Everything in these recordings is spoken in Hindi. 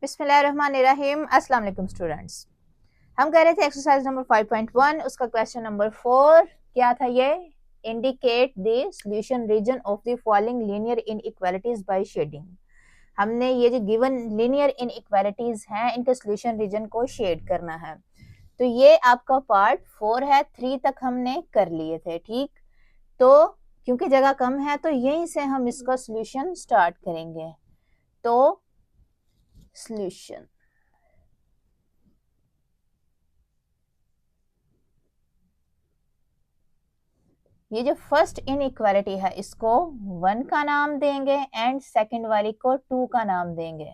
बिस्मिल्लाहिर्रहमानिर्रहीम। अस्सलाम वालेकुम स्टूडेंट्स। हम कह रहे थे एक्सरसाइज नंबर 5.1 उसका क्वेश्चन नंबर 4 क्या था ये, indicate the solution region of the following linear inequalities by shading. हमने ये जो गिवन लीनियर इनइक्वालिटीज हैं इनके सॉल्यूशन रीजन को शेड करना है। तो ये आपका पार्ट 4 है, 3 तक हमने कर लिए थे। ठीक, तो क्योंकि जगह कम है तो यहीं से हम इसका सॉल्यूशन स्टार्ट करेंगे। तो सॉल्यूशन, ये जो फर्स्ट इनइक्वालिटी है इसको 1 का नाम देंगे एंड सेकंड वाली को 2 का नाम देंगे।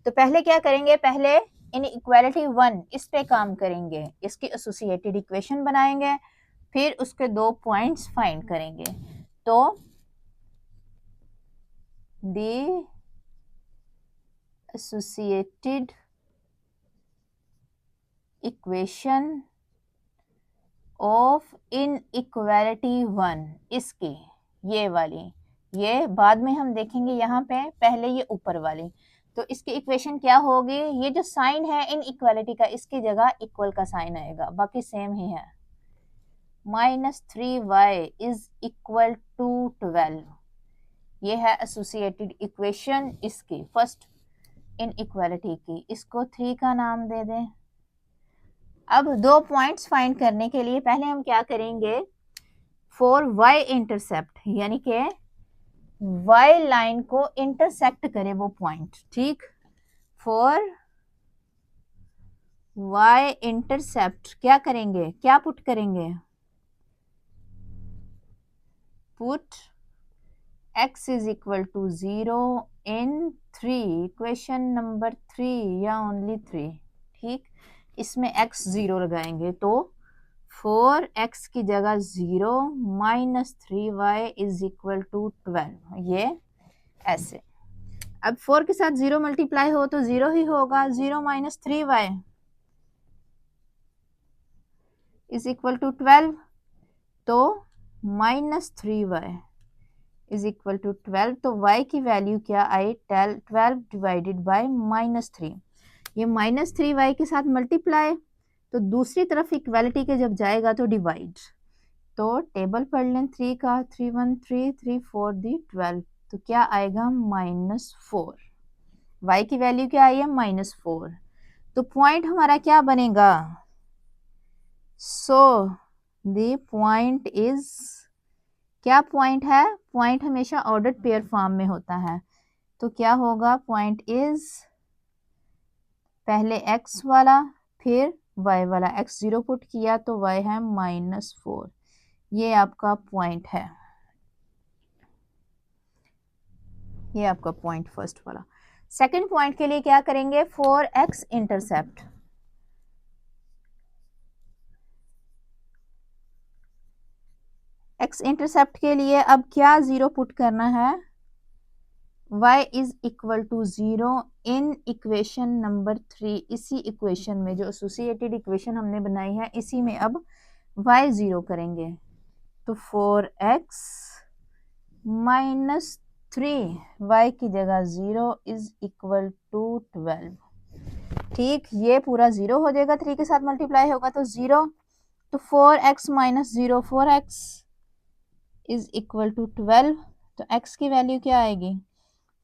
तो पहले क्या करेंगे, पहले इनइक्वालिटी 1 इस पे काम करेंगे, इसकी एसोसिएटेड इक्वेशन बनाएंगे, फिर उसके 2 पॉइंट्स फाइंड करेंगे। तो the associated equation of inequality 1, इसकी ये वाली, ये बाद में हम देखेंगे यहाँ पे, पहले ये ऊपर वाली। तो इसकी इक्वेशन क्या होगी, ये जो साइन है इनइक्वालिटी का इसकी जगह इक्वल का साइन आएगा, बाकी सेम ही है। -3y इज इक्वल टू 12, ये है एसोसिएटेड इक्वेशन इसकी फर्स्ट इनइक्वालिटी की। इसको 3 का नाम दे दें। अब 2 पॉइंट्स फाइंड करने के लिए पहले हम क्या करेंगे, फॉर y इंटरसेप्ट, यानी कि y लाइन को इंटरसेक्ट करे वो पॉइंट। ठीक, फॉर y इंटरसेप्ट क्या करेंगे, क्या पुट करेंगे, put x is equal to 0 in 3, equation number 3 या ओनली 3। ठीक, इसमें x 0 लगाएंगे तो 4x की जगह 0 -3y इज इक्वल टू 12, ये ऐसे। अब 4 के साथ 0 मल्टीप्लाई हो तो 0 ही होगा, 0 - 3y इज इक्वल टू 12, तो -3y इज इक्वल टू 12। तो y की वैल्यू क्या आई, 12 डिवाइडेड बाय -3। ये -3y के साथ मल्टीप्लाई, तो दूसरी तरफ इक्वालिटी के जब जाएगा तो डिवाइड। तो टेबल पढ़ लें 3 का, 3 1 3 3 4 दी 12, तो क्या आएगा -4। y की वैल्यू क्या आई है, -4। तो पॉइंट हमारा क्या बनेगा, सो द पॉइंट इज, क्या पॉइंट है, पॉइंट हमेशा ऑर्डर्ड पेयर फॉर्म में होता है। तो क्या होगा, पॉइंट इज पहले x वाला फिर y वाला, x 0 पुट किया तो y है -4, ये आपका पॉइंट है, ये आपका पॉइंट फर्स्ट वाला। सेकंड पॉइंट के लिए क्या करेंगे, for x intercept, x intercept के लिए अब क्या 0 पुट करना है, y is equal to 0 in equation number 3, इसी इक्वेशन में जो एसोसिएटेड इक्वेशन हमने बनाई है इसी में अब y 0 करेंगे। तो 4x -3 y की जगह 0 इज इक्वल टू 12। ठीक, ये पूरा 0 हो जाएगा, 3 के साथ मल्टीप्लाई होगा तो 0, तो 4x - 0 4x is equal to 12। तो x की वैल्यू क्या आएगी,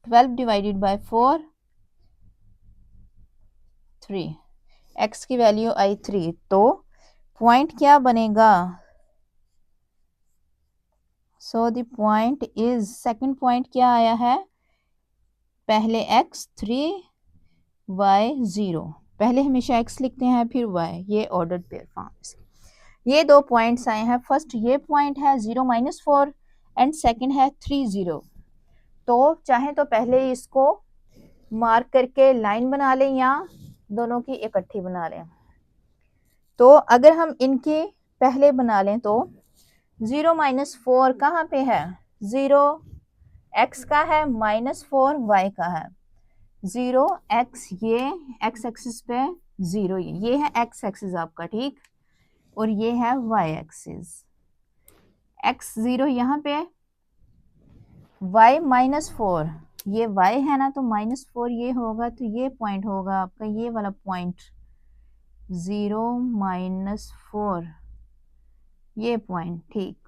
12 डिवाइडेड बाय 4, 3, x की वैल्यू आई 3। तो पॉइंट क्या बनेगा, so the point is, second point क्या आया है, पहले x 3 y 0, पहले हमेशा x लिखते हैं फिर y, ये ऑर्डर्ड पेयर फॉर्म। ये 2 पॉइंट्स आए हैं, फर्स्ट ये पॉइंट है 0 -4 एंड सेकंड है 3 0। तो चाहे तो पहले इसको मार्क करके लाइन बना लें या दोनों की इकट्ठी बना लें। तो अगर हम इनके पहले बना लें तो 0 -4 कहाँ पे है, 0 x का है, -4 y का है। 0 x, ये x एक्सिस पे 0, ये है x एक्सिस आपका। ठीक, और ये है y एक्सिस, x 0 यहाँ पे, y -4 ये y है ना, तो -4 ये होगा, तो ये पॉइंट होगा आपका ये वाला पॉइंट 0 -4, ये पॉइंट। ठीक,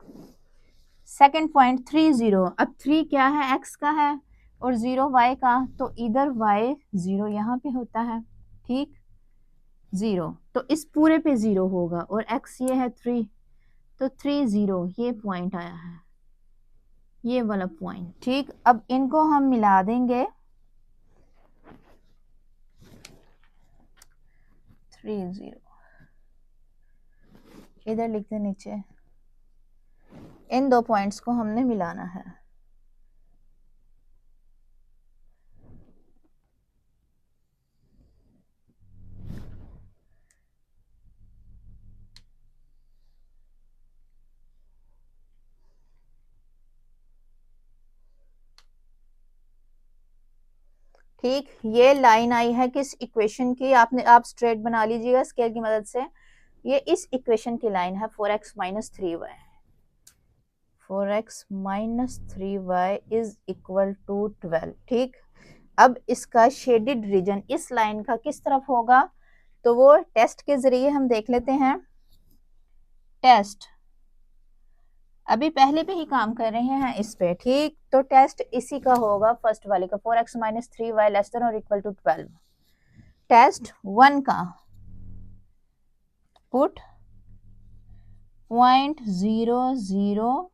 सेकंड पॉइंट 3 0। अब 3 क्या है, x का है और 0 y का, तो इधर y 0 यहाँ पे होता है। ठीक, 0 तो इस पूरे पे 0 होगा और x ये है 3, तो 3 0 ये पॉइंट आया है, ये वाला पॉइंट। ठीक, अब इनको हम मिला देंगे, 3 0 इधर लिखते नीचे, इन दो पॉइंट्स को हमने मिलाना है। ठीक, ये लाइन आई है किस इक्वेशन की, आप स्ट्रेट बना लीजिएगा स्केल की मदद से। ये इस इक्वेशन की लाइन है 4x - 3y। 4x - 3y is equal to 12। ठीक, अब इसका शेडेड रीजन इस लाइन का किस तरफ होगा, तो वो टेस्ट के जरिए हम देख लेते हैं। टेस्ट अभी पहले पे ही काम कर रहे हैं इस पे। ठीक, तो टेस्ट इसी का होगा, फर्स्ट वाले का, 4x - 3y लेस देन और इक्वल टू 12। टेस्ट 1 का पुट 0.00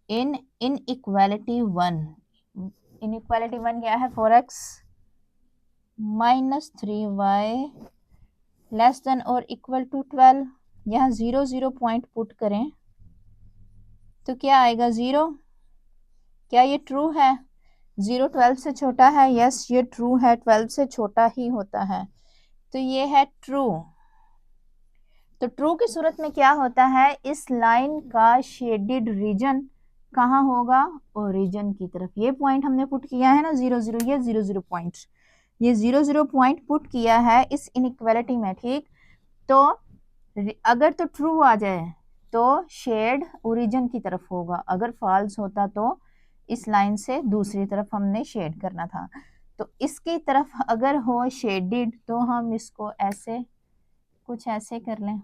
इन इनइक्वालिटी 1। इनइक्वालिटी 1 क्या है, 4x - 3y लेस देन और इक्वल टू 12। यहाँ 0 0 पॉइंट पुट करें तो क्या आएगा, 0। क्या ये ट्रू है, 0 12 से छोटा है, यस ये ट्रू है, 12 से छोटा ही होता है, तो ये है ट्रू। तो ट्रू की सूरत में क्या होता है, इस लाइन का शेडेड रीजन कहाँ होगा, ओरिजिन की तरफ। ये पॉइंट हमने पुट किया है ना 0 0, ये 0 0 पॉइंट, ये 0 0 पॉइंट पुट किया है इस इनइक्वालिटी में। ठीक, तो अगर तो ट्रू आ जाए तो शेड ओरिजिन की तरफ होगा, अगर फॉल्स होता तो इस लाइन से दूसरी तरफ हमने शेड करना था। तो इसकी तरफ अगर हो शेडेड तो हम इसको ऐसे कुछ ऐसे कर लें,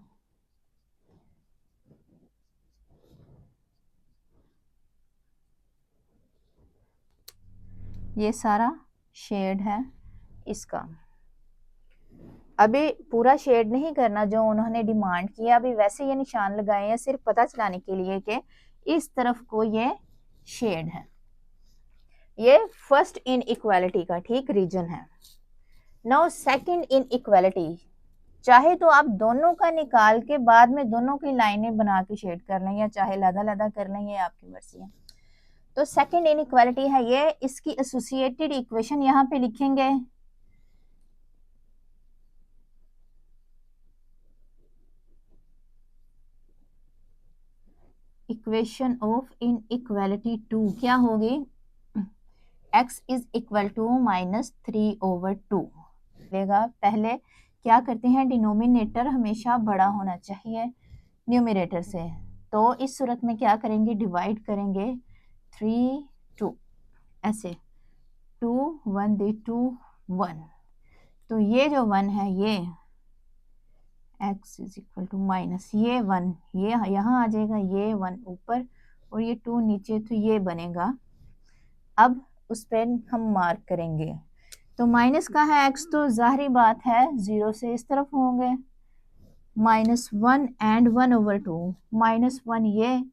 ये सारा शेड है इसका। अभी पूरा शेड नहीं करना जो उन्होंने डिमांड किया, अभी वैसे ये निशान लगाए हैं सिर्फ पता चलाने के लिए कि इस तरफ को ये शेड है। ये फर्स्ट इनइक्वालिटी का ठीक रीजन है। नाउ सेकंड इनइक्वालिटी, चाहे तो आप दोनों का निकाल के बाद में दोनों की लाइनें बना के शेड कर लें, या चाहे लदा कर लें, ये आपकी मर्जी है। तो सेकंड इनइक्वालिटी है ये, इसकी एसोसिएटेड इक्वेशन यहाँ पे लिखेंगे। इक्वेशन ऑफ इनइक्वालिटी 2 क्या होगी, x इज इक्वल टू -3/2 लेगा। पहले क्या करते हैं, डिनोमिनेटर हमेशा बड़ा होना चाहिए न्यूमरेटर से, तो इस सूरत में क्या करेंगे, डिवाइड करेंगे 3 2 ऐसे, 2 1 दे 2 1, तो ये जो 1 है ये x is equal to minus ये 1, ये यहाँ आ जाएगा, ये 1 ऊपर और ये 2 नीचे, तो ये बनेगा। अब उस पर हम मार्क करेंगे, तो माइनस का है x, तो जाहिर बात है 0 से इस तरफ होंगे, -1 एंड 1/2, -1 ये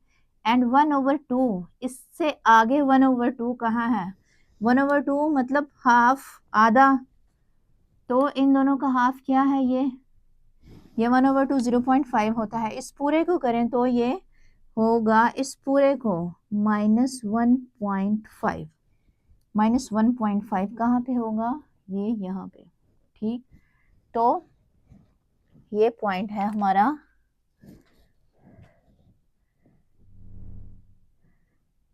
एंड 1/2, इससे आगे 1/2 कहाँ है, 1/2 मतलब हाफ, आधा, तो इन दोनों का हाफ क्या है, ये 1/2 0.5 होता है। इस पूरे को करें तो ये होगा, इस पूरे को -1.5, -1.5 कहाँ पे होगा, ये यहाँ पे। ठीक, तो ये पॉइंट है हमारा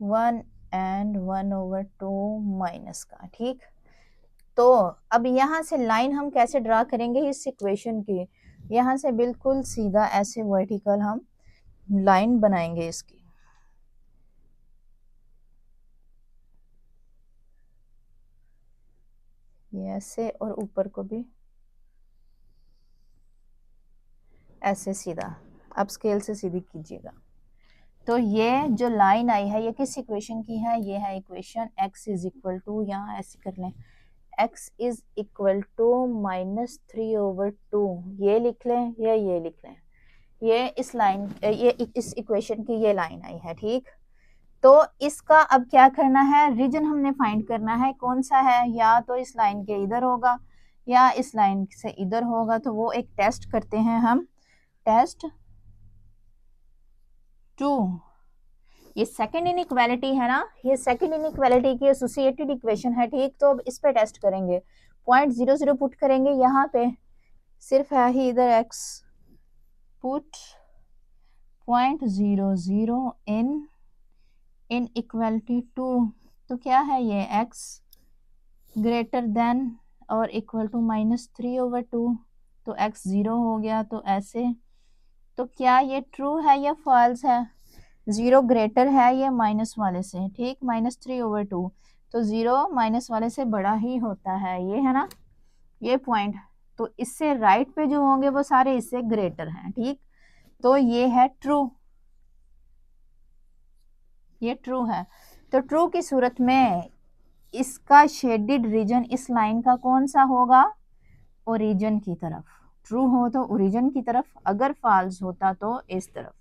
1 एंड 1/2 माइनस का। ठीक, तो अब यहाँ से लाइन हम कैसे ड्रा करेंगे इस इक्वेशन की, यहाँ से बिल्कुल सीधा ऐसे वर्टिकल हम लाइन बनाएंगे इसकी। ये ऐसे और ऊपर को भी ऐसे सीधा, अब स्केल से सीधी कीजिएगा। तो ये जो लाइन आई है ये किस इक्वेशन की है? ये है equation x is equal to, यहाँ ऐसे कर लें, x इज इक्वल टू -3/2, ये लिख लें या ये लिख लें। ये इस लाइन, ये इस इक्वेशन की ये लाइन आई है, ठीक। तो इसका अब क्या करना है? रीजन हमने फाइंड करना है, कौन सा है? या तो इस लाइन के इधर होगा या इस लाइन से इधर होगा। तो वो एक टेस्ट करते हैं हम, टेस्ट 2। ये सेकंड इनइक्वालिटी है ना, ये सेकंड इनइक्वालिटी की एसोसिएटेड इक्वेशन है, ठीक। तो अब इस पे टेस्ट करेंगे, 0.00 पुट करेंगे यहाँ पे, सिर्फ है ही इधर x, पुट 0.00 इन इक्वालिटी 2। तो क्या है ये? x ग्रेटर देन और इक्वल टू -3/2, तो x 0 हो गया। तो ऐसे, तो क्या ये ट्रू है या फॉल्स है? 0 ग्रेटर है ये माइनस वाले से, ठीक, -3/2, तो 0 माइनस वाले से बड़ा ही होता है, ये है ना ये पॉइंट। तो इससे राइट पे जो होंगे वो सारे इससे ग्रेटर हैं, ठीक। तो ये है ट्रू, ये ट्रू है। तो ट्रू की सूरत में इसका शेडेड रीजन इस लाइन का कौन सा होगा? ओरिजिन की तरफ। ट्रू हो तो ओरिजिन की तरफ, अगर फॉल्स होता तो इस तरफ।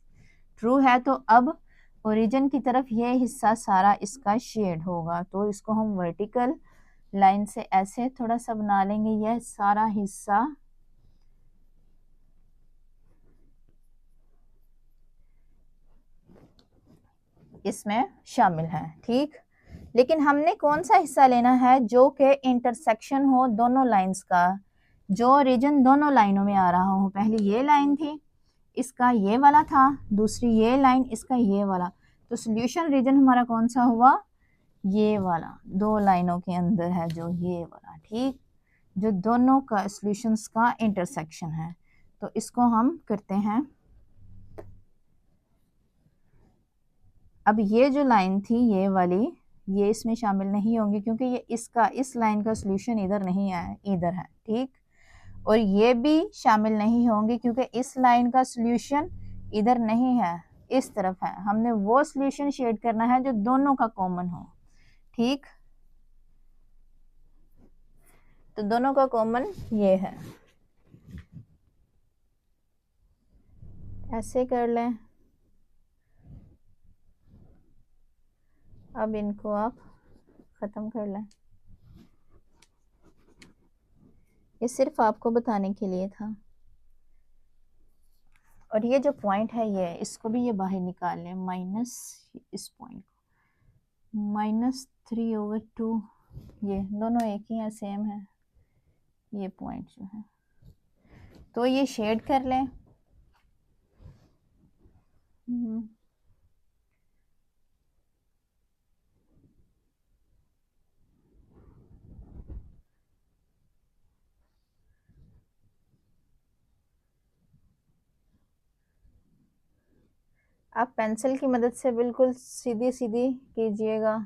ट्रू है तो अब ओरिजिन की तरफ ये हिस्सा सारा इसका शेड होगा। तो इसको हम वर्टिकल लाइन से ऐसे थोड़ा सा बना लेंगे, यह सारा हिस्सा इसमें शामिल है, ठीक। लेकिन हमने कौन सा हिस्सा लेना है? जो कि इंटरसेक्शन हो दोनों लाइंस का, जो रीजन दोनों लाइनों में आ रहा हो। पहले ये लाइन थी, इसका ये वाला था, दूसरी ये लाइन, इसका ये वाला। तो सॉल्यूशन रीजन हमारा कौन सा हुआ? ये वाला, दो लाइनों के अंदर है जो ये वाला, ठीक, जो दोनों का सॉल्यूशंस का इंटरसेक्शन है। तो इसको हम करते हैं। अब ये जो लाइन थी ये वाली, ये इसमें शामिल नहीं होंगी क्योंकि ये इसका, इस लाइन का सॉल्यूशन इधर नहीं है, इधर है, ठीक। और ये भी शामिल नहीं होंगे क्योंकि इस लाइन का सॉल्यूशन इधर नहीं है, इस तरफ है। हमने वो सॉल्यूशन शेड करना है जो दोनों का कॉमन हो, ठीक। तो दोनों का कॉमन ये है, ऐसे कर लें। अब इनको आप ख़त्म कर लें, ये सिर्फ आपको बताने के लिए था। और ये जो पॉइंट है ये, इसको भी ये बाहर निकाल लें, माइनस इस पॉइंट को, -3/2, ये दोनों एक ही है, सेम है ये पॉइंट जो है। तो ये शेड कर लें। आप पेंसिल की मदद से बिल्कुल सीधी सीधी कीजिएगा।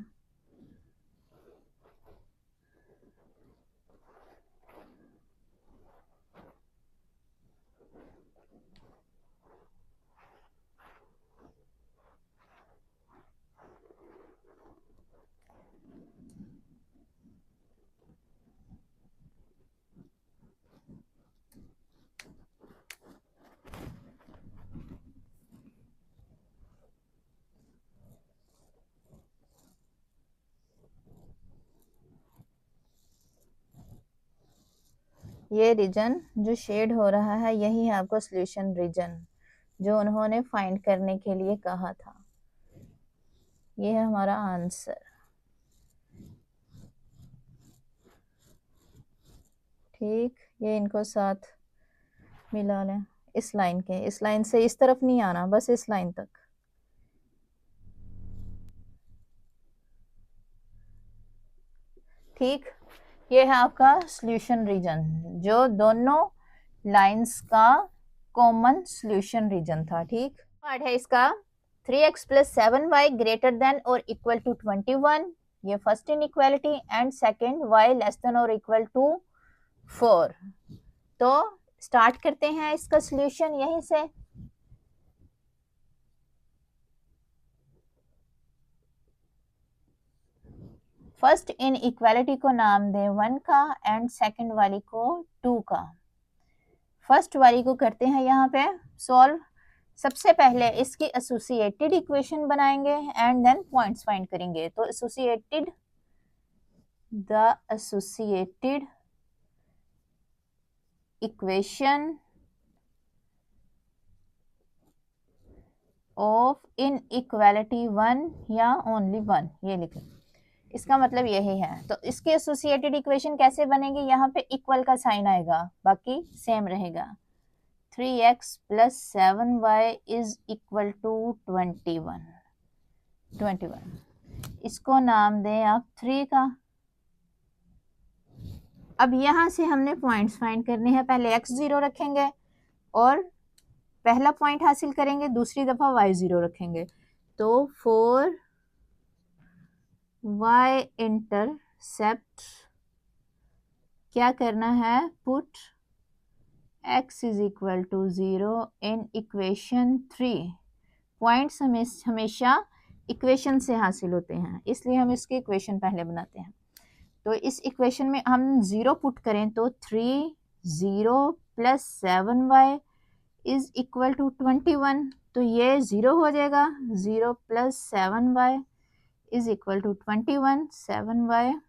ये रीजन जो शेड हो रहा है यही है आपका सॉल्यूशन रीजन जो उन्होंने फाइंड करने के लिए कहा था। ये है हमारा आंसर, ठीक। ये इनको साथ मिला लें, इस लाइन के, इस लाइन से इस तरफ नहीं आना, बस इस लाइन तक। ठीक, ये है आपका सॉल्यूशन रीजन जो दोनों लाइंस का कॉमन सॉल्यूशन रीजन था, ठीक। पार्ट है इसका 3x + 7y ग्रेटर देन और इक्वल टू 21, ये first inequality, and second y less than और इक्वल टू 4। तो स्टार्ट करते हैं इसका सॉल्यूशन यहीं से। फर्स्ट इनइक्वालिटी को नाम दें 1 का एंड सेकंड वाली को 2 का। फर्स्ट वाली को करते हैं यहाँ पे सॉल्व। सबसे पहले इसकी एसोसिएटेड इक्वेशन बनाएंगे एंड देन पॉइंट्स फाइंड करेंगे। तो associated, the associated equation of inequality 1 या ओनली 1, ये लिखें, इसका मतलब यही है। तो इसकी एसोसिएटेड इक्वेशन कैसे बनेगी, यहाँ पे इक्वल का साइन आएगा, बाकी सेम रहेगा। 3x plus 7y is equal to 21। इसको नाम दें आप 3 का। अब यहाँ से हमने पॉइंट्स फाइंड करने हैं। पहले x 0 रखेंगे और पहला पॉइंट हासिल करेंगे, दूसरी दफा y 0 रखेंगे। तो 4y इंटरसेप्ट क्या करना है, put x is equal to 0 in equation 3। Points हमेशा इक्वेशन से हासिल होते हैं, इसलिए हम इसकी इक्वेशन पहले बनाते हैं। तो इस इक्वेशन में हम 0 पुट करें तो 3 0 plus 7y is equal to 21। तो ये 0 हो जाएगा, 0 plus 7y is equal to 21। 7y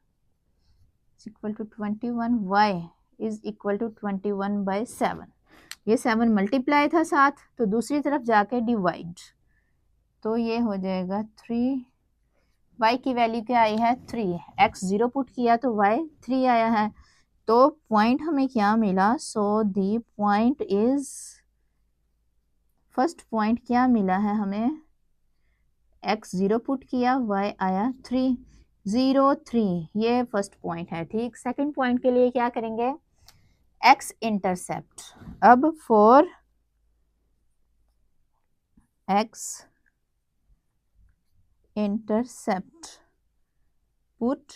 is equal to 21, y is equal to 21/7। ये 7 मल्टीप्लाई था साथ, तो दूसरी तरफ जाके डिवाइड, तो ये हो जाएगा 3। y की वैल्यू क्या आई है, 3। x 0 पुट किया तो y 3 आया है। तो पॉइंट हमें क्या मिला, so the point is, first point क्या मिला है हमें, x 0 पुट किया, y आया 3, 0 3, ये फर्स्ट पॉइंट है। ठीक, सेकंड पॉइंट के लिए क्या करेंगे, x इंटरसेप्ट। अब for x intercept put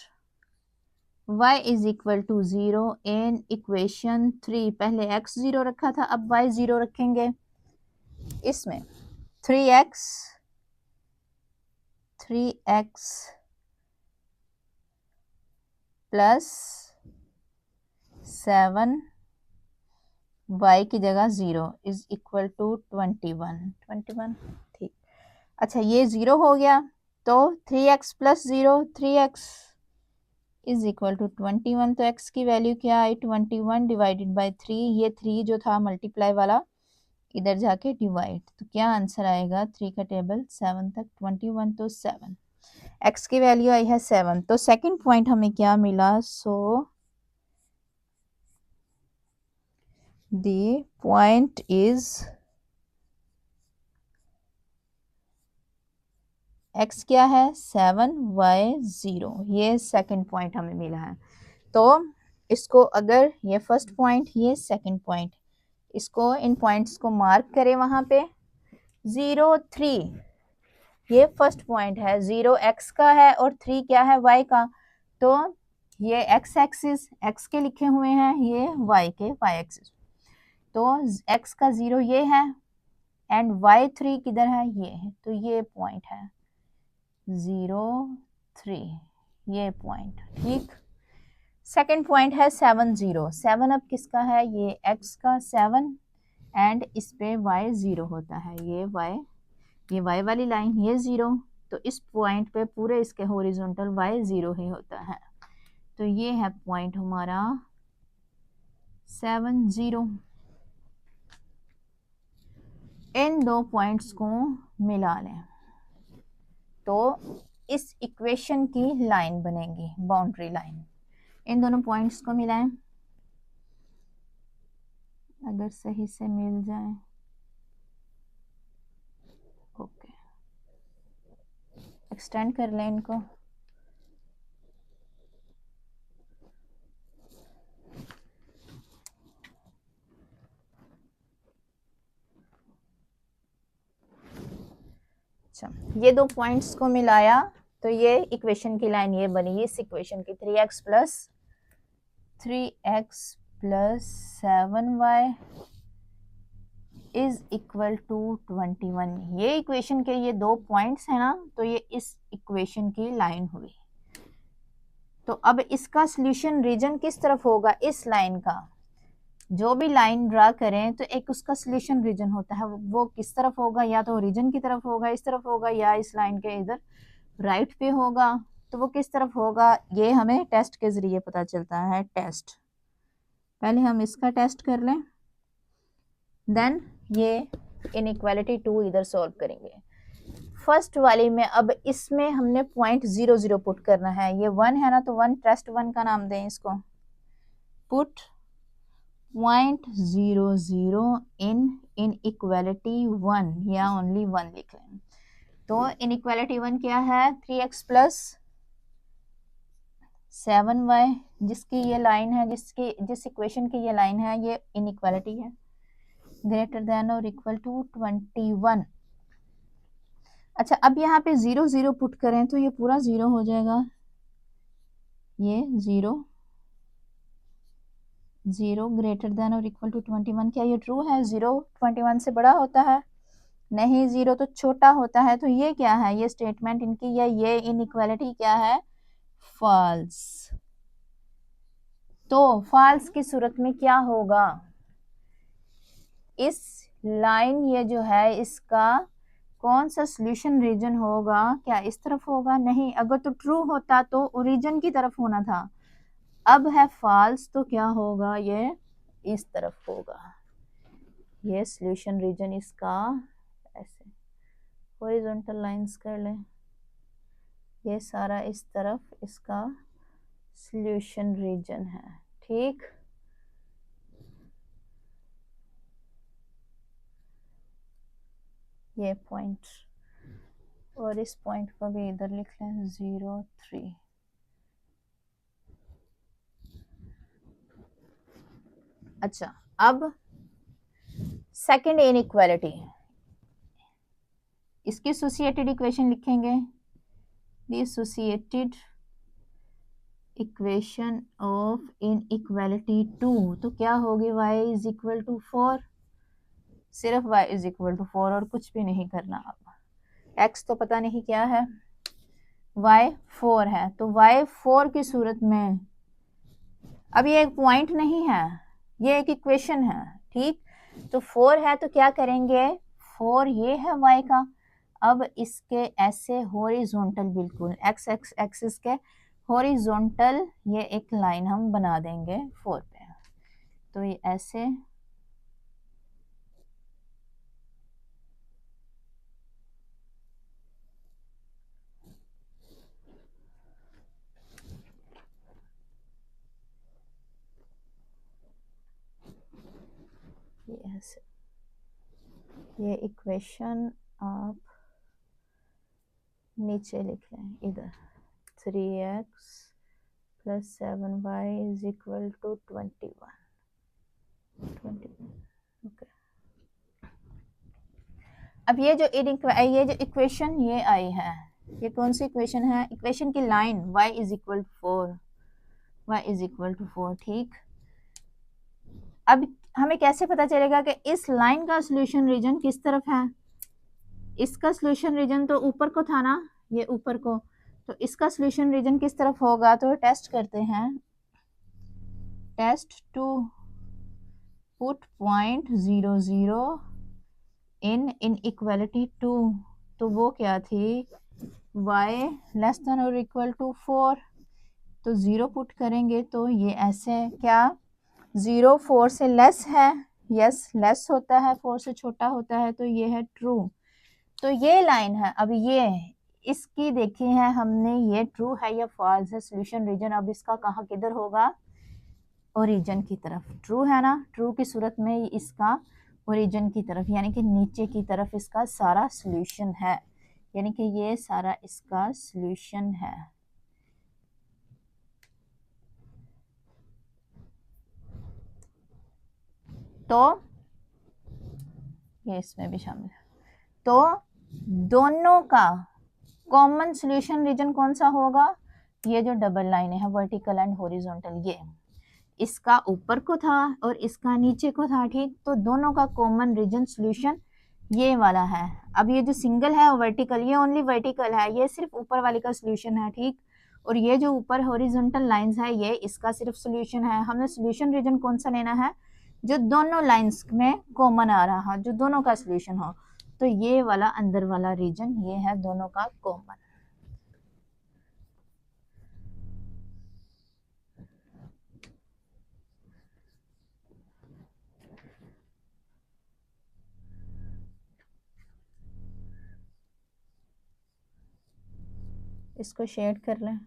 y is equal to 0 in equation 3। पहले x 0 रखा था, अब y 0 रखेंगे। इसमें 3x प्लस 7 y की जगह 0 इज इक्वल टू 21। ठीक, अच्छा ये 0 हो गया, तो 3x plus 0, 3x is equal to 21। तो x की वैल्यू क्या आई, 21 डिवाइडेड बाई 3। ये 3 जो था मल्टीप्लाई वाला इधर जाके डिवाइड, तो क्या आंसर आएगा, 3 का टेबल 7 तक, 21 तो 7। x की वैल्यू आई है 7। तो सेकंड पॉइंट हमें क्या मिला, so the point is x क्या है 7, y 0। ये सेकंड पॉइंट हमें मिला है। तो इसको अगर ये फर्स्ट पॉइंट, ये सेकंड पॉइंट, इसको इन पॉइंट्स को मार्क करें वहां पे। 0 3 ये फर्स्ट पॉइंट है, 0 x का है और 3 क्या है, y का। तो ये x एक्सिस x के लिखे हुए हैं, ये y के y एक्सिस। तो x का 0 ये है एंड y 3 किधर है, ये है। तो ये पॉइंट है 0 3, ये पॉइंट। ठीक, सेकंड पॉइंट है 7 0। 7 अब किसका है, ये x का 7 एंड इस पे y 0 होता है, ये y वाली लाइन, ये 0। तो इस पॉइंट पे पूरे इसके हॉरिजॉन्टल y 0 ही होता है। तो ये है पॉइंट हमारा 7 0। इन दो पॉइंट्स को मिला लें तो इस इक्वेशन की लाइन बनेगी, बाउंड्री लाइन। इन दोनों पॉइंट्स को मिलाएं, अगर सही से मिल जाए, ओके, एक्सटेंड कर लें इनको। अच्छा, ये दो पॉइंट्स को मिलाया तो ये इक्वेशन की लाइन ये बनी इस इक्वेशन की 3x plus 7y is equal to 21। ये इक्वेशन के ये 2 पॉइंट्स है ना, तो ये इस इक्वेशन की लाइन हुई। तो अब इसका सॉल्यूशन रीजन किस तरफ होगा? इस लाइन का जो भी लाइन ड्रा करें तो एक उसका सॉल्यूशन रीजन होता है, वो किस तरफ होगा? या तो रीजन की तरफ होगा, इस तरफ होगा, या इस लाइन के इधर राइट पे होगा। तो वो किस तरफ होगा ये हमें टेस्ट के जरिए पता चलता है। टेस्ट, पहले हम इसका टेस्ट कर लें, देन ये इनइक्वालिटी 2 इधर सॉल्व करेंगे। फर्स्ट वाली में अब इसमें हमने पॉइंट 0 0 पुट करना है। ये 1 है ना, तो 1 टेस्ट 1 का नाम दें इसको। पुट पॉइंट 0 0 इन इनइक्वालिटी 1, या ओनली 1 लिख लें। तो इनइक्वालिटी 1 क्या है? 3x प्लस 7y, जिसकी ये लाइन है, जिस इक्वेशन की ये लाइन है, ये इनइक्वालिटी है, ग्रेटर देन और इक्वल टू 21। अच्छा, अब यहाँ पे 0 0 पुट करें तो ये पूरा 0 हो जाएगा। ये 0 0 ग्रेटर देन और इक्वल टू 21। क्या ये ट्रू है? 0 21 से बड़ा होता है? नहीं, 0 तो छोटा होता है। तो ये क्या है? ये स्टेटमेंट इनकी, या ये इनइक्वालिटी क्या है? फॉल्स। तो फॉल्स की सूरत में क्या होगा? इस लाइन ये जो है इसका कौन सा सॉल्यूशन रीजन होगा? क्या इस तरफ होगा? नहीं, अगर तो ट्रू होता तो ओरिजिन की तरफ होना था। अब है फॉल्स, तो क्या होगा? ये इस तरफ होगा। ये सॉल्यूशन रीजन इसका ऐसे हॉरिजॉन्टल लाइंस कर लें, ये सारा इस तरफ इसका सॉल्यूशन रीजन है। ठीक, ये पॉइंट, और इस पॉइंट को भी इधर लिख लें 0 3। अच्छा, अब सेकंड इनइक्वालिटी, इसकी एसोसिएटेड इक्वेशन लिखेंगे। The associated equation of inequality 2, तो क्या होगी? y is equal to 4। सिर्फ y इज इक्वल टू 4 और कुछ भी नहीं करना। अब x तो पता नहीं क्या है, y 4 है, तो y 4 की सूरत में, अब ये एक पॉइंट नहीं है, ये एक इक्वेशन है। ठीक, तो 4 है तो क्या करेंगे? 4 ये है y का, अब इसके ऐसे हॉरिजॉन्टल, बिल्कुल x एक्सिस के हॉरिजॉन्टल ये एक लाइन हम बना देंगे 4 पे। तो ये ऐसे ये ऐसे, ये इक्वेशन आप नीचे लिख लें इधर। 3x plus 7y is equal to 21। Okay, अब ये जो इक्वेशन ये आई है, ये कौन सी इक्वेशन है? इक्वेशन की line y is equal to 4, y is equal to 4। ठीक, अब हमें कैसे पता चलेगा कि इस लाइन का सॉल्यूशन रीजन किस तरफ है? इसका सॉल्यूशन रीजन तो ऊपर को था ना, ये ऊपर को, तो इसका सॉल्यूशन रीजन किस तरफ होगा? तो टेस्ट करते हैं। Test to put point 0 0 in equality 2, तो वो क्या थी? y लेस देन और इक्वल टू 4, तो 0 पुट करेंगे तो ये ऐसे, क्या 0 4 से लेस है? यस, लेस होता है, 4 से छोटा होता है, तो ये है ट्रू। तो ये लाइन है। अब ये इसकी देखी है हमने, ये ट्रू है या फॉल्स है सॉल्यूशन रीजन। अब इसका कहाँ किधर होगा? ओरिजिन की तरफ। ट्रू है ना, ट्रू की सूरत में इसका ओरिजिन की तरफ, यानी कि नीचे की तरफ इसका सारा सॉल्यूशन है, यानी कि ये सारा इसका सॉल्यूशन है। तो ये इसमें भी शामिल है। तो दोनों का कॉमन सॉल्यूशन रीजन कौन सा होगा? ये जो डबल लाइन है वर्टिकल एंड हॉरिजॉन्टल, ये इसका ऊपर को था और इसका नीचे को था, ठीक। तो दोनों का कॉमन रीजन सॉल्यूशन ये वाला है। अब ये जो सिंगल है वर्टिकल, ये ओनली वर्टिकल है, ये सिर्फ ऊपर वाली का सॉल्यूशन है, ठीक। और ये जो ऊपर हॉरिजॉन्टल लाइंस है ये इसका सिर्फ सॉल्यूशन है। हमने सॉल्यूशन रीजन कौन सा लेना है? जो दोनों लाइंस में कॉमन आ रहा, जो दोनों का सॉल्यूशन हो। तो ये वाला अंदर वाला रीजन ये है दोनों का कॉमन। इसको शेड कर लें।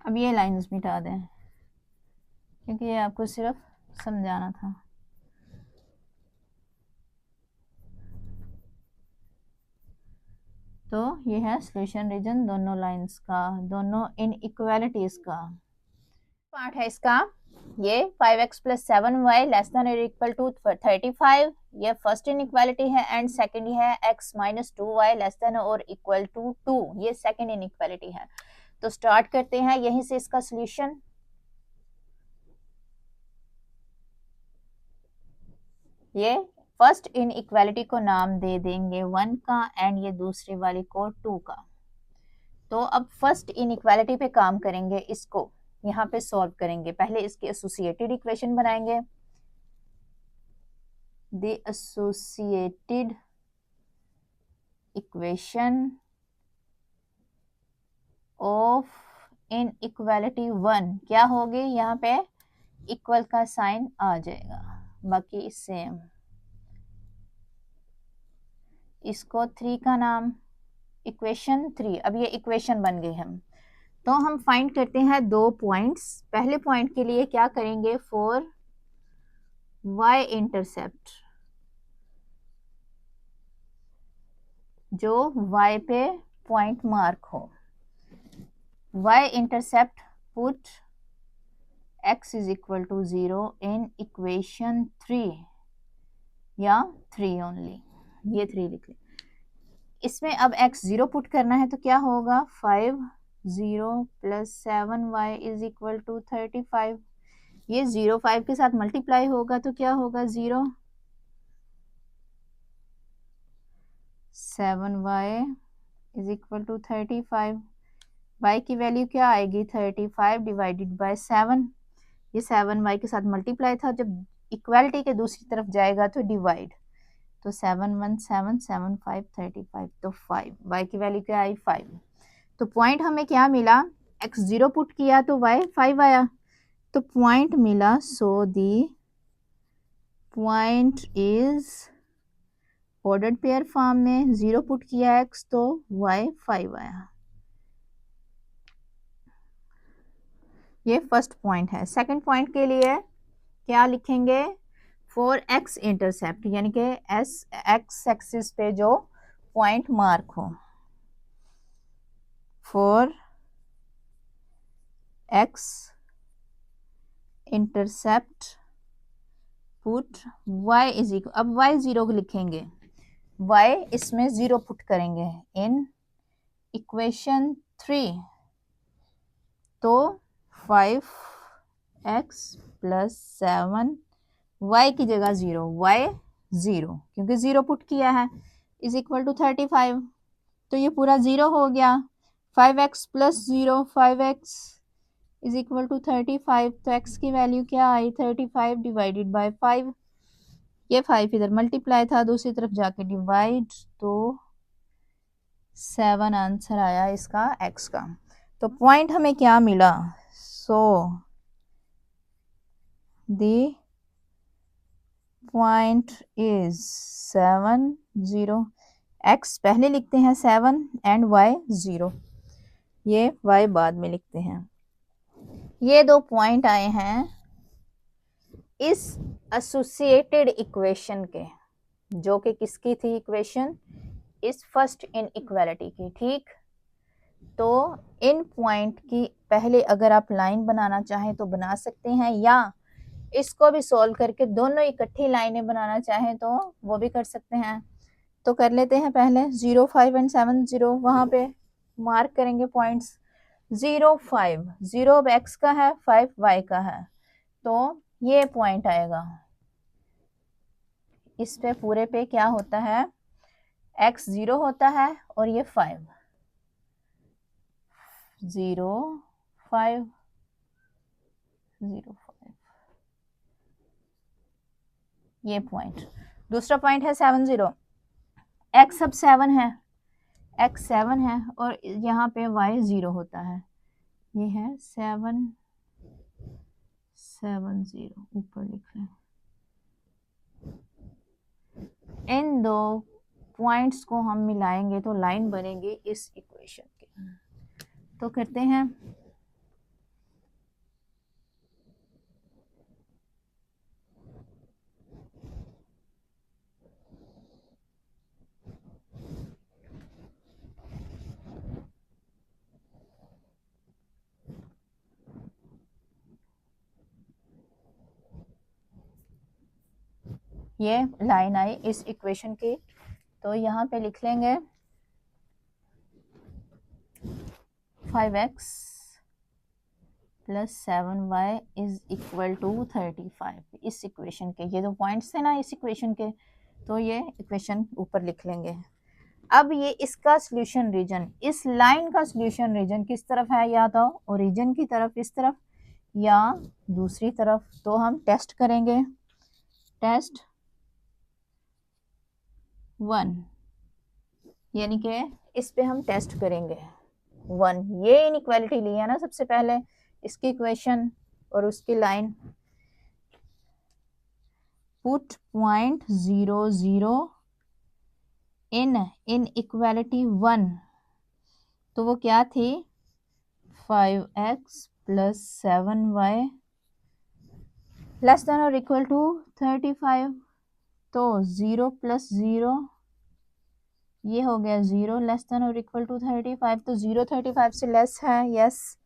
अब ये लाइंस मिटा दें क्योंकि ये आपको सिर्फ समझाना था। तो ये है सॉल्यूशन रीजन दोनों लाइंस का, दोनों इनइक्वालिटीज का। पार्ट है इसका ये 5x + 7y <= 35। ये फर्स्ट इनइक्वालिटी है एंड सेकंड है x - 2y <= 2। ये सेकंड इनइक्वालिटी है। तो स्टार्ट करते हैं यहीं से इसका सॉल्यूशन। ये फर्स्ट इनइक्वालिटी को नाम दे देंगे 1 का एंड ये दूसरी वाली को 2 का। तो अब फर्स्ट इनइक्वालिटी पे काम करेंगे, इसको यहाँ पे सॉल्व करेंगे। पहले इसकी एसोसिएटेड इक्वेशन बनाएंगे। The associated equation of inequality 1 क्या होगी? यहाँ पे इक्वल का साइन आ जाएगा, बाकी सेम। इसको 3 का नाम, इक्वेशन 3। अब ये इक्वेशन बन गई हम। तो हम फाइंड करते हैं 2 पॉइंट्स। पहले पॉइंट के लिए क्या करेंगे? फॉर y इंटरसेप्ट, जो y पे पॉइंट मार्क हो। y intercept put x = 0 in equation 3 या 3 ओनली, ये 3 लिख लें। इसमें अब x 0 पुट करना है तो क्या होगा? 5 0 + 7y = 35। ये 0 5 के साथ मल्टीप्लाई होगा तो क्या होगा? 0 7y = 35। y की वैल्यू क्या आएगी? 35 डिवाइडेड बाय 7। ये 7y के साथ मल्टीप्लाई था, जब इक्वालिटी के दूसरी तरफ जाएगा तो डिवाइड। तो 7 1 7 7 5 35, तो 5। y की वैल्यू क्या आई? 5। तो पॉइंट हमें क्या मिला? x 0 पुट किया तो y 5 आया, तो पॉइंट मिला। So the point is ordered pair form में। 0 पुट किया x तो y 5 आया। ये फर्स्ट पॉइंट है। सेकंड पॉइंट के लिए क्या लिखेंगे? फॉर x इंटरसेप्ट, यानी कि x एक्सिस पे जो पॉइंट मार्क हो। For x intercept put y = अब y 0 लिखेंगे, y इसमें 0 पुट करेंगे इन इक्वेशन 3। तो 5x + 7 y की जगह 0, y 0 क्योंकि 0 पुट किया है = 35। तो ये पूरा 0 हो गया। 5x + 0 5x = 35। तो x की वैल्यू क्या आई? 35 डिवाइडेड बाय 5। ये 5 इधर मल्टीप्लाई था, दूसरी तरफ जाके डिवाइड, तो 7 आंसर आया इसका x का। तो पॉइंट हमें क्या मिला? So the point is 7 0। x पहले लिखते हैं 7 एंड y 0, ये y बाद में लिखते हैं। ये दो पॉइंट आए हैं इस एसोसिएटेड इक्वेशन के, जो कि किसकी थी इक्वेशन, इस फर्स्ट इनइक्वालिटी की। ठीक, तो इन पॉइंट की पहले अगर आप लाइन बनाना चाहें तो बना सकते हैं, या इसको भी सॉल्व करके दोनों इकट्ठी लाइनें बनाना चाहें तो वो भी कर सकते हैं। तो कर लेते हैं पहले 0, 5 एंड 7, 0 वहां पे मार्क करेंगे पॉइंट्स। 0, 5, 0 अब x का है, 5 y का है, तो ये पॉइंट आएगा। इस पे पूरे पे क्या होता है, x 0 होता है और ये 5, 0, 5, 0, 5, ये पॉइंट। दूसरा पॉइंट है 7, 0, x अब 7 है, x 7 है और यहाँ पे y 0 होता है, ये है 7, 7, 0, ऊपर लिख लें। इन दो पॉइंट्स को हम मिलाएंगे तो लाइन बनेगी इस इक्वेशन के। तो करते हैं, ये लाइन आई इस इक्वेशन की, तो यहाँ पे लिख लेंगे 5x plus 7y is equal to 35। इस इक्वेशन के ये दो पॉइंट्स थे ना इस इक्वेशन के, तो ये इक्वेशन ऊपर लिख लेंगे। अब ये इसका सॉल्यूशन रीजन, इस लाइन का सॉल्यूशन रीजन किस तरफ है, या तो ओरिजिन की तरफ इस तरफ या दूसरी तरफ। तो हम टेस्ट करेंगे, टेस्ट 1, यानी कि इस पे हम टेस्ट करेंगे 1। ये इनइक्वालिटी ली है ना सबसे पहले, इसकी इक्वेशन और उसकी line. Put point 0, 0 in equality 1, तो वो क्या थी, 5x plus 7y less than और इक्वल टू 35। तो 0 प्लस 0 ये हो गया 0 लेस देन और इक्वल टू 35। तो 0 35 से लेस है, यस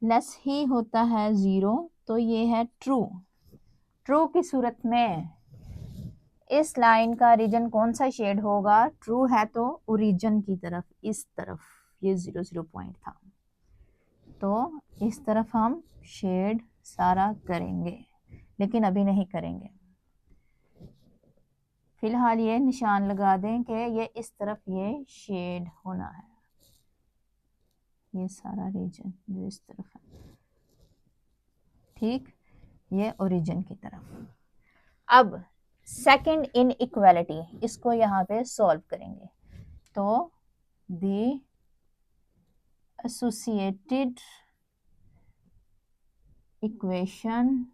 लेस ही होता है 0, तो ये है ट्रू। ट्रू की सूरत में इस लाइन का रीजन कौन सा शेड होगा, ट्रू है तो ओरिजिन की तरफ, इस तरफ ये 0, 0 पॉइंट था, तो इस तरफ हम शेड सारा करेंगे, लेकिन अभी नहीं करेंगे। फिलहाल ये निशान लगा दें कि ये इस तरफ ये शेड होना है, ये सारा रीजन जो इस तरफ है, ठीक, ये ओरिजिन की तरफ। अब सेकंड इनइक्वालिटी, इसको यहाँ पे सॉल्व करेंगे। तो the associated equation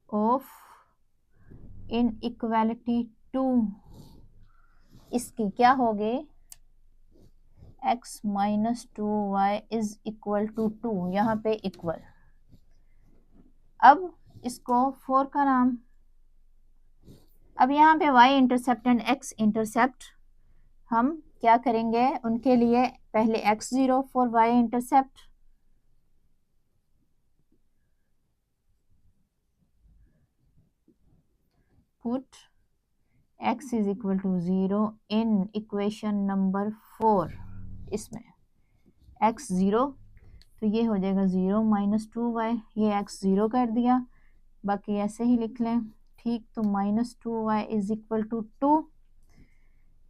of inequality 2, इसकी क्या होगी, x minus 2y is equal to 2, यहाँ पे इक्वल। अब इसको 4 का नाम, अब यहाँ पे y intercept and x intercept हम क्या करेंगे, उनके लिए पहले x0 for y intercept, put x is equal to 0 in equation number 4, इसमें x 0, तो ये हो जाएगा 0 माइनस 2y, ये x 0 कर दिया, बाकी ऐसे ही लिख लें, ठीक। तो minus 2y is equal to 2,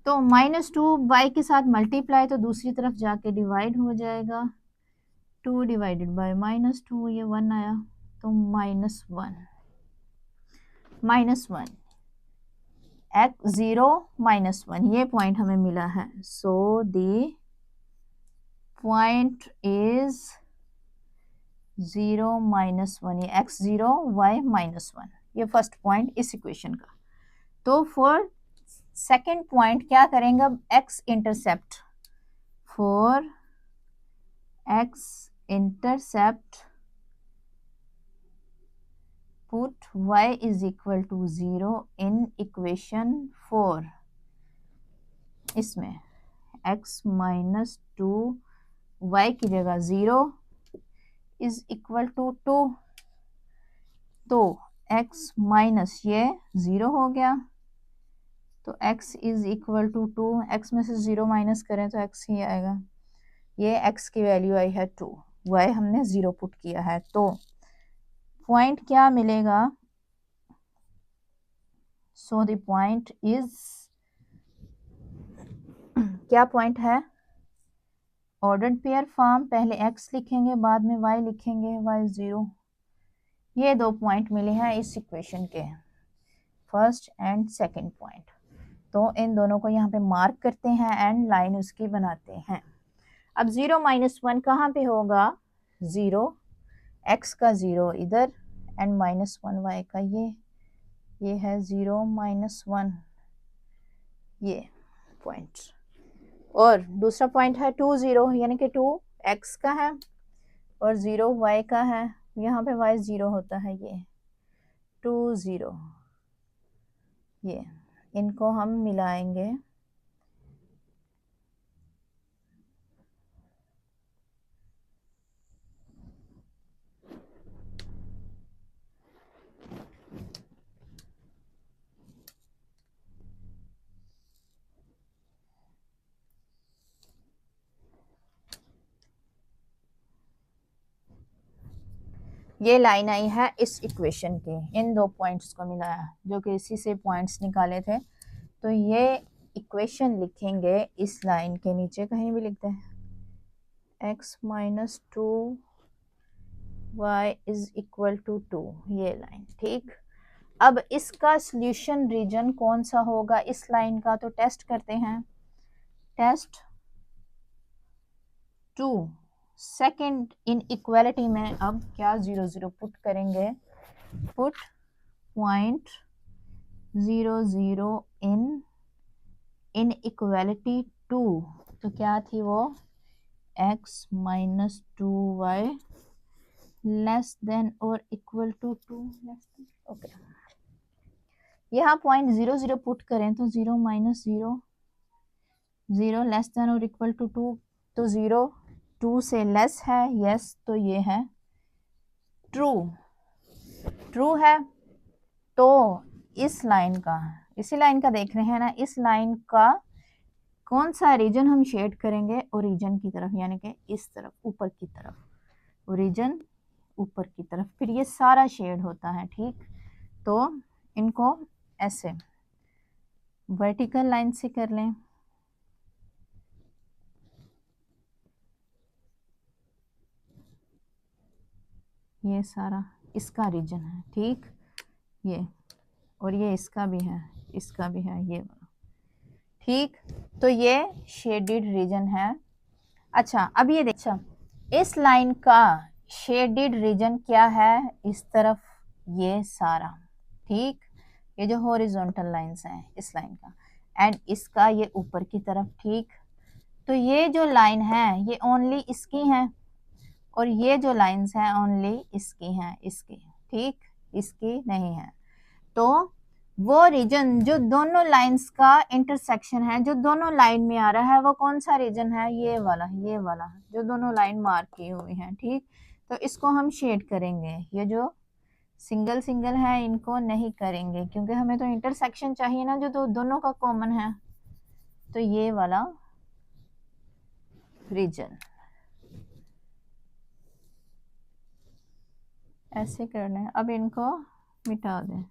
तो माइनस 2y के साथ मल्टीप्लाई तो दूसरी तरफ जाके डिवाइड हो जाएगा, 2 डिवाइडेड बाय माइनस 2, ये 1 आया, तो माइनस 1, माइनस 1 x 0 माइनस 1, ये पॉइंट हमें मिला है। So the point is 0 minus 1, ये x 0 y माइनस 1, ये फर्स्ट पॉइंट इस इक्वेशन का। तो फॉर सेकंड पॉइंट क्या करेंगे अब, x intercept, for x intercept put y is equal to 0 in equation 4। इसमें x माइनस 2 y की जगह 0 इज इक्वल टू 2, तो x माइनस ये 0 हो गया, तो x is equal to 2, x में से 0 माइनस करें तो x ही आएगा, ये x की वैल्यू आई है 2, y हमने 0 पुट किया है, तो पॉइंट क्या मिलेगा, सो द पॉइंट इज, क्या पॉइंट है, ऑर्डर्ड पेयर फॉर्म, पहले x लिखेंगे बाद में y लिखेंगे, y 0, ये दो पॉइंट मिले हैं इस इक्वेशन के, फर्स्ट एंड सेकंड पॉइंट, तो इन दोनों को यहाँ पे मार्क करते हैं एंड लाइन उसकी बनाते हैं। अब 0 माइनस 1 कहाँ पे होगा, 0, x का 0 इधर एंड माइनस 1 y का ये है 0 माइनस 1, ये पॉइंट, और दूसरा पॉइंट है 2 0, यानी कि 2 x का है और 0 y का है, यहाँ पे y 0 होता है, ये 2 0, ये इनको हम मिलाएंगे, ये लाइन आई है इस इक्वेशन के, इन दो पॉइंट्स को मिलाया जो कि इसी से पॉइंट्स निकाले थे, तो ये इक्वेशन लिखेंगे इस लाइन के नीचे, कहीं भी लिखते हैं x minus 2 y is equal to 2, ये लाइन, ठीक। अब इसका सॉल्यूशन रीजन कौन सा होगा इस लाइन का, तो टेस्ट करते हैं, टेस्ट 2 सेकेंड इन इक्वालिटी में अब क्या 0 0 पुट करेंगे, पुट पॉइंट 0 0 इन इक्वालिटी 2, तो क्या थी वो, x minus 2y less than और इक्वल टू 2, ओके, यहाँ पॉइंट 0 0 पुट करें तो 0 माइनस 0, 0 लेस देन और इक्वल टू 2, तो 0 2 से लेस है, यस, तो ये है ट्रू, ट्रू है, तो इस लाइन का, इसी लाइन का देख रहे हैं ना, इस लाइन का कौन सा रीजन हम शेड करेंगे, ओरिजिन की तरफ, यानी कि इस तरफ ऊपर की तरफ, ओरिजिन ऊपर की तरफ, फिर ये सारा शेड होता है, ठीक, तो इनको ऐसे वर्टिकल लाइन से कर लें, ये सारा इसका रीजन है, ठीक, ये, और ये इसका भी है, इसका भी है, ये वाला, ठीक, तो ये शेडेड रीजन है। अच्छा अब ये देखो, इस लाइन का शेडेड रीजन क्या है, इस तरफ ये सारा, ठीक, ये जो हॉरिजॉन्टल लाइंस हैं इस लाइन का, एंड इसका ये ऊपर की तरफ, ठीक, तो ये जो लाइन है ये ओनली इसकी है, और ये जो लाइंस हैं ओनली इसकी हैं, इसकी, ठीक, इसकी नहीं है, तो वो रीजन जो दोनों लाइंस का इंटरसेक्शन है, जो दोनों लाइन में आ रहा है, वो कौन सा रीजन है, ये वाला जो दोनों लाइन मार्क की हुई है, ठीक, तो इसको हम शेड करेंगे, ये जो सिंगल सिंगल है इनको नहीं करेंगे, क्योंकि हमें तो इंटरसेक्शन चाहिए ना, जो दोनों का कॉमन है, तो ये वाला रीजन ऐसे करना है। अब इनको मिटा दें,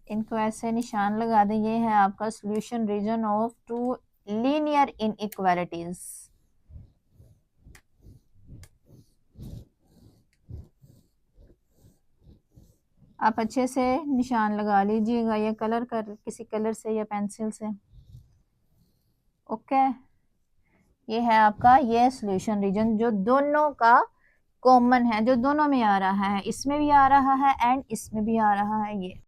इनको ऐसे निशान लगा दें, ये है आपका solution region of two linear inequalities. आप अच्छे से निशान लगा लीजिएगा, ये कलर कर किसी कलर से या पेंसिल से, ओके, ये है आपका ये सॉल्यूशन रीजन जो दोनों का कॉमन है, जो दोनों में आ रहा है, इसमें भी आ रहा है एंड इसमें भी आ रहा है। ये